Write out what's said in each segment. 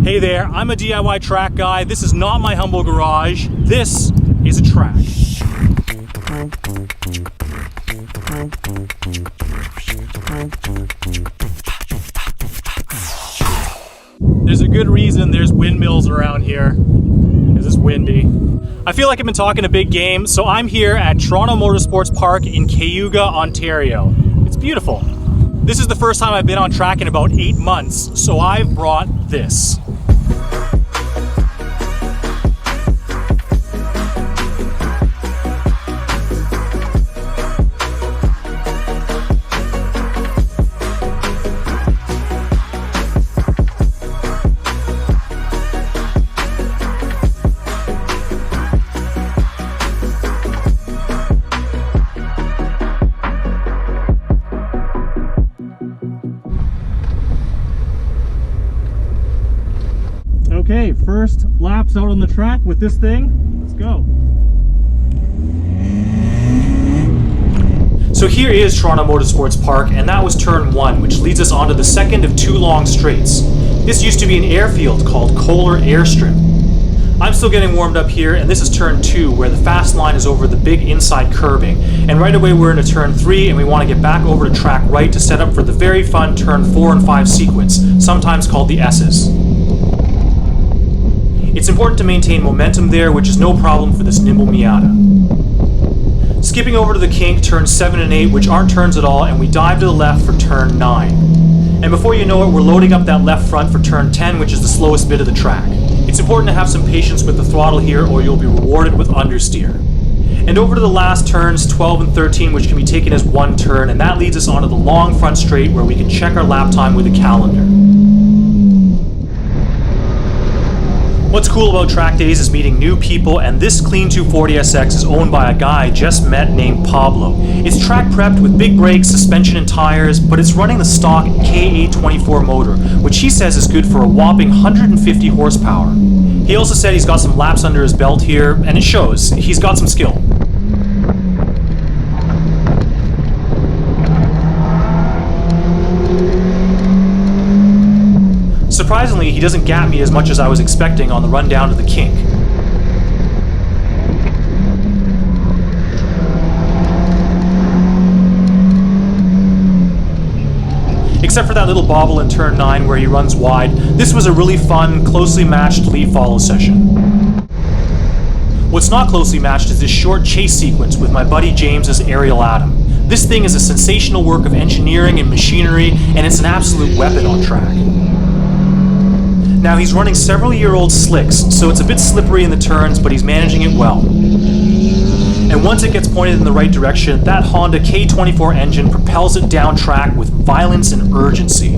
Hey there, I'm a DIY track guy. This is not my humble garage. This is a track. There's a good reason there's windmills around here, because it's windy. I feel like I've been talking a big game, so I'm here at Toronto Motorsports Park in Cayuga, Ontario. It's beautiful. This is the first time I've been on track in about 8 months, so I've brought this. Okay, first laps out on the track with this thing. Let's go. So here is Toronto Motorsports Park, and that was turn 1, which leads us onto the second of 2 long straights. This used to be an airfield called Kohler Airstrip. I'm still getting warmed up here, and this is turn 2, where the fast line is over the big inside curbing. And right away we're into turn 3, and we want to get back over to track right to set up for the very fun turn 4 and 5 sequence, sometimes called the S's. It's important to maintain momentum there, which is no problem for this nimble Miata. Skipping over to the kink, turns 7 and 8, which aren't turns at all, and we dive to the left for turn 9. And before you know it, we're loading up that left front for turn 10, which is the slowest bit of the track. It's important to have some patience with the throttle here, or you'll be rewarded with understeer. And over to the last turns, 12 and 13, which can be taken as one turn, and that leads us onto the long front straight where we can check our lap time with a calendar. What's cool about track days is meeting new people, and this clean 240SX is owned by a guy I just met named Pablo. It's track prepped with big brakes, suspension and tires, but it's running the stock KA24 motor, which he says is good for a whopping 150 horsepower. He also said he's got some laps under his belt here, and it shows. He's got some skill. Surprisingly, he doesn't gap me as much as I was expecting on the run down to the kink. Except for that little bobble in turn 9 where he runs wide, this was a really fun, closely matched lead-follow session. What's not closely matched is this short chase sequence with my buddy James's Ariel Atom. This thing is a sensational work of engineering and machinery, and it's an absolute weapon on track. Now he's running several-year-old slicks, so it's a bit slippery in the turns, but he's managing it well. And once it gets pointed in the right direction, that Honda K24 engine propels it down track with violence and urgency.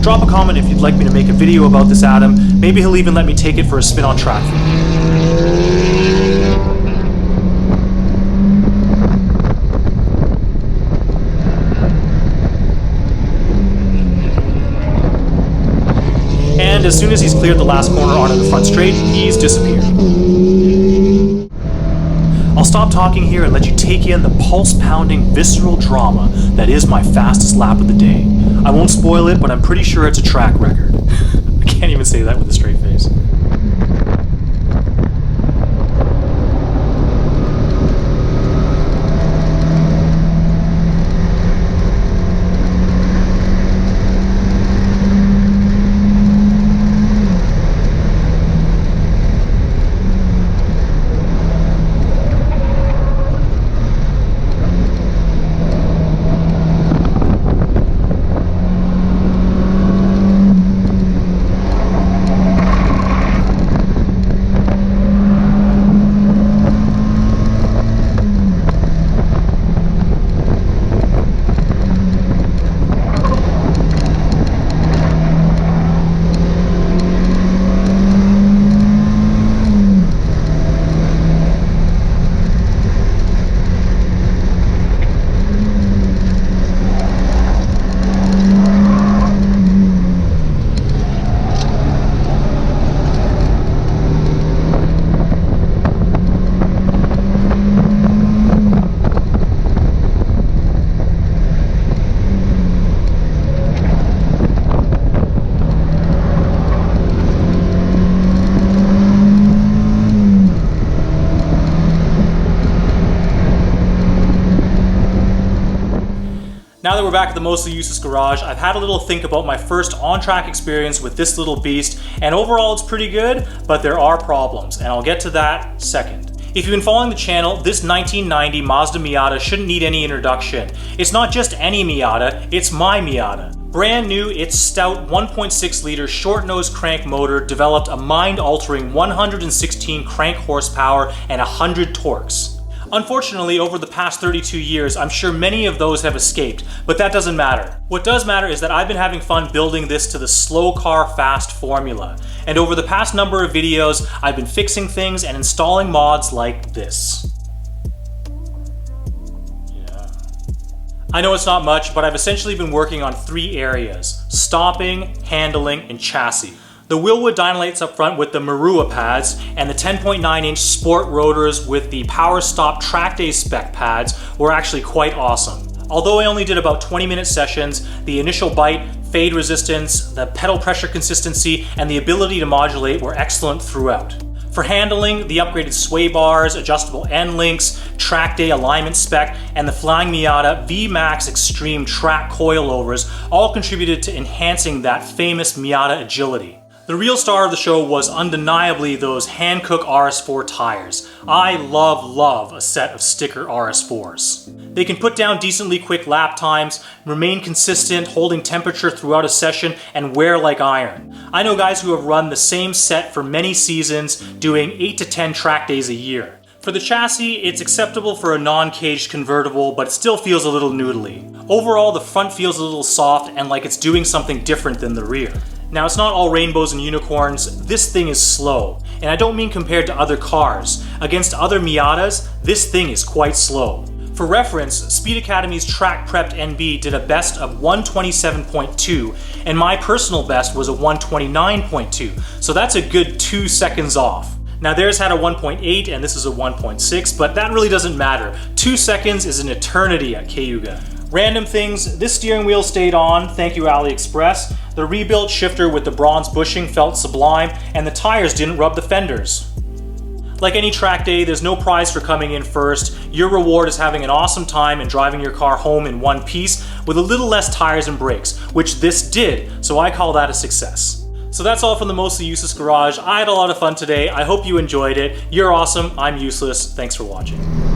Drop a comment if you'd like me to make a video about this Atom. Maybe he'll even let me take it for a spin on track for me. And as soon as he's cleared the last corner onto the front straight, he's disappeared. I'll stop talking here and let you take in the pulse-pounding, visceral drama that is my fastest lap of the day. I won't spoil it, but I'm pretty sure it's a track record. I can't even say that with a straight face. Now that we're back at the Mostly Useless Garage, I've had a little think about my first on-track experience with this little beast, and overall it's pretty good, but there are problems, and I'll get to that second. If you've been following the channel, this 1990 Mazda Miata shouldn't need any introduction. It's not just any Miata, it's my Miata. Brand new, its stout 1.6 liter short nose crank motor developed a mind-altering 116 crank horsepower and 100 torques. Unfortunately, over the past 32 years, I'm sure many of those have escaped, but that doesn't matter. What does matter is that I've been having fun building this to the slow car fast formula. And over the past number of videos, I've been fixing things and installing mods like this. I know it's not much, but I've essentially been working on 3 areas: stopping, handling, and chassis. The Wilwood Dynalites up front with the Maruha pads and the 10.9-inch sport rotors with the PowerStop Track Day Spec pads were actually quite awesome. Although I only did about 20-minute sessions, the initial bite, fade resistance, the pedal pressure consistency, and the ability to modulate were excellent throughout. For handling, the upgraded sway bars, adjustable end links, track day alignment spec, and the Flyin Miata VMAX Extreme track coilovers all contributed to enhancing that famous Miata agility. The real star of the show was undeniably those Hankook RS4 tires. I love a set of sticker RS4s. They can put down decently quick lap times, remain consistent, holding temperature throughout a session, and wear like iron. I know guys who have run the same set for many seasons, doing 8 to 10 track days a year. For the chassis, it's acceptable for a non-caged convertible, but it still feels a little noodly. Overall, the front feels a little soft and like it's doing something different than the rear. Now, it's not all rainbows and unicorns. This thing is slow, and I don't mean compared to other cars. Against other Miatas, this thing is quite slow. For reference, Speed Academy's Track Prepped NB did a best of 127.2, and my personal best was a 129.2, so that's a good 2 seconds off. Now theirs had a 1.8 and this is a 1.6, but that really doesn't matter. 2 seconds is an eternity at Cayuga. Random things, this steering wheel stayed on, thank you AliExpress. The rebuilt shifter with the bronze bushing felt sublime, and the tires didn't rub the fenders. Like any track day, there's no prize for coming in first. Your reward is having an awesome time and driving your car home in one piece with a little less tires and brakes, which this did, so I call that a success. So that's all from the Mostly Useless Garage. I had a lot of fun today. I hope you enjoyed it. You're awesome. I'm useless. Thanks for watching.